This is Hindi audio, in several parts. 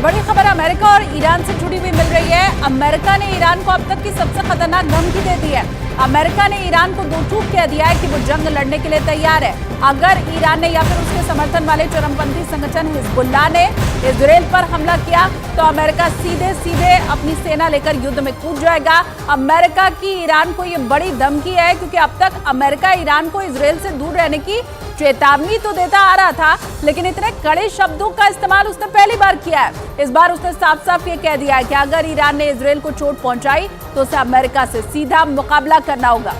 बड़ी खबर अमेरिका और ईरान से जुड़ी हुई मिल रही है। अमेरिका ने ईरान को अब तक की सबसे खतरनाक धमकी दे दी है। अमेरिका ने ईरान को दो टूक कह दिया है कि वो जंग लड़ने के लिए तैयार है। अगर ईरान ने या फिर उसके समर्थन वाले चरमपंथी संगठन हिजबुल्लाह ने इजराइल पर हमला किया तो अमेरिका सीधे सीधे अपनी सेना लेकर युद्ध में कूद जाएगा। अमेरिका की ईरान को ये बड़ी धमकी है, क्योंकि अब तक अमेरिका ईरान को इजराइल से दूर रहने की चेतावनी तो देता आ रहा था, लेकिन इतने कड़े शब्दों का इस्तेमाल उसने पहली बार किया है। इस बार उसने साफ साफ ये कह दिया है कि अगर ईरान ने इजराइल को चोट पहुंचाई तो उसे अमेरिका से सीधा मुकाबला करना होगा।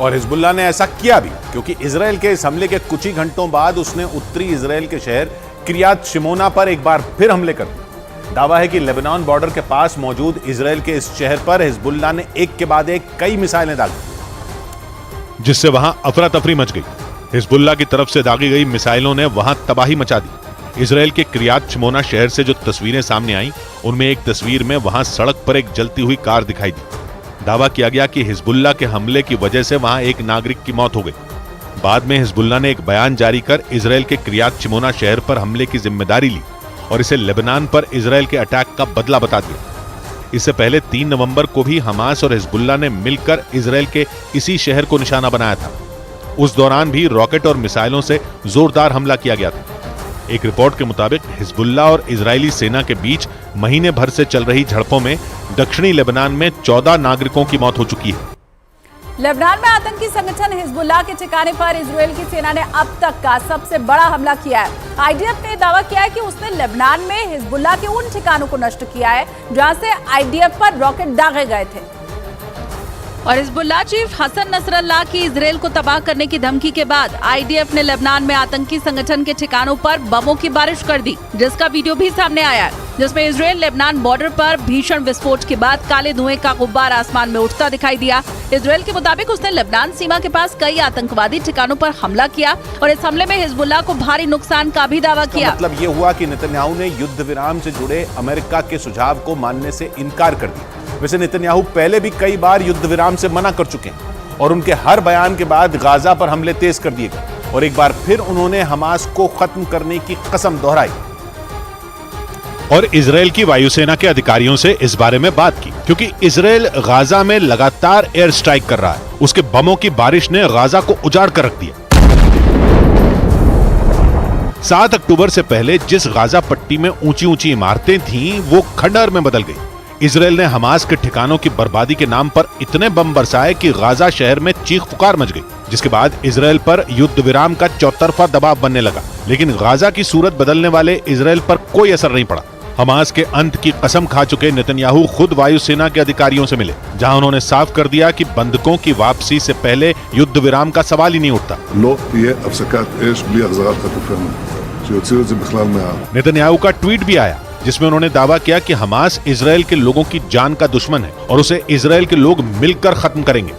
और हिजबुल्लाह ने ऐसा किया भी, क्योंकि इजराइल के इस हमले के कुछ ही घंटों बाद उसने उत्तरी इजराइल के शहर किरियात शिमोना पर एक बार फिर हमले कर दिए। दावा है कि लेबनान बॉर्डर के पास मौजूद इजराइल के इस शहर पर हिजबुल्लाह ने एक के बाद एक कई मिसाइलें दागी, जिससे वहां अफरा तफरी मच गई। हिजबुल्लाह की तरफ से दागी गई मिसाइलों ने वहां तबाही मचा दी। इजराइल के किरियात शिमोना शहर से जो तस्वीरें सामने आई, उनमें एक तस्वीर में वहां सड़क पर एक जलती हुई कार दिखाई दी। दावा किया गया कि हिजबुल्लाह के हमले की वजह से वहां एक नागरिक की मौत हो गई। बाद में हिजबुल्लाह ने एक बयान जारी कर इजराइल के किरियात शिमोना शहर पर हमले की जिम्मेदारी ली और इसे लेबनान पर इजराइल के अटैक का बदला बता दिया। इससे पहले 3 नवंबर को भी हमास और हिजबुल्लाह ने मिलकर इजराइल के इसी शहर को निशाना बनाया था। उस दौरान भी रॉकेट और मिसाइलों से जोरदार हमला किया गया था। एक रिपोर्ट के मुताबिक हिजबुल्लाह और इजरायली सेना के बीच महीने भर से चल रही झड़पों में दक्षिणी लेबनान में 14 नागरिकों की मौत हो चुकी है। लेबनान में आतंकी संगठन हिजबुल्लाह के ठिकाने पर इजराइल की सेना ने अब तक का सबसे बड़ा हमला किया है। आईडीएफ ने दावा किया है कि उसने लेबनान में हिजबुल्लाह के उन ठिकानों को नष्ट किया है जहां से आईडीएफ पर रॉकेट दागे गए थे। और हिजबुल्लाह चीफ हसन नसरल्लाह की इजराइल को तबाह करने की धमकी के बाद आईडीएफ ने लेबनान में आतंकी संगठन के ठिकानों पर बमों की बारिश कर दी, जिसका वीडियो भी सामने आया है, जिसमें इजराइल लेबनान बॉर्डर पर भीषण विस्फोट के बाद काले धुएं का गुब्बार आसमान में उठता दिखाई दिया। इजराइल के मुताबिक उसने लेबनान सीमा के पास कई आतंकवादी ठिकानों पर हमला किया और इस हमले में हिजबुल्लाह को भारी नुकसान का भी दावा किया। मतलब ये हुआ कि नेतन्याहू ने युद्ध विराम से जुड़े अमेरिका के सुझाव को मानने से इनकार कर दिया। वैसे नेतन्याहू पहले भी कई बार युद्ध विराम से मना कर चुके हैं और उनके हर बयान के बाद गाजा पर हमले तेज कर दिए गए और एक बार फिर उन्होंने हमास को खत्म करने की कसम दोहराई। और इजराइल की वायुसेना के अधिकारियों से इस बारे में बात की, क्योंकि इजराइल गाजा में लगातार एयर स्ट्राइक कर रहा है। उसके बमों की बारिश ने गाजा को उजाड़ कर रख दिया। 7 अक्टूबर से पहले जिस गाजा पट्टी में ऊंची ऊंची इमारतें थीं, वो खंडहर में बदल गई। इजराइल ने हमास के ठिकानों की बर्बादी के नाम पर इतने बम बरसाए कि गाजा शहर में चीख पुकार मच गई, जिसके बाद इजराइल पर युद्ध विराम का चौतरफा दबाव बनने लगा। लेकिन गाजा की सूरत बदलने वाले इजराइल पर कोई असर नहीं पड़ा। हमास के अंत की कसम खा चुके नेतन्याहू खुद वायुसेना के अधिकारियों से मिले, जहां उन्होंने साफ कर दिया कि बंधकों की वापसी से पहले युद्ध विराम का सवाल ही नहीं उठता। नेतन्याहू का ट्वीट भी आया, जिसमें उन्होंने दावा किया कि हमास इजराइल के लोगों की जान का दुश्मन है और उसे इजराइल के लोग मिलकर खत्म करेंगे।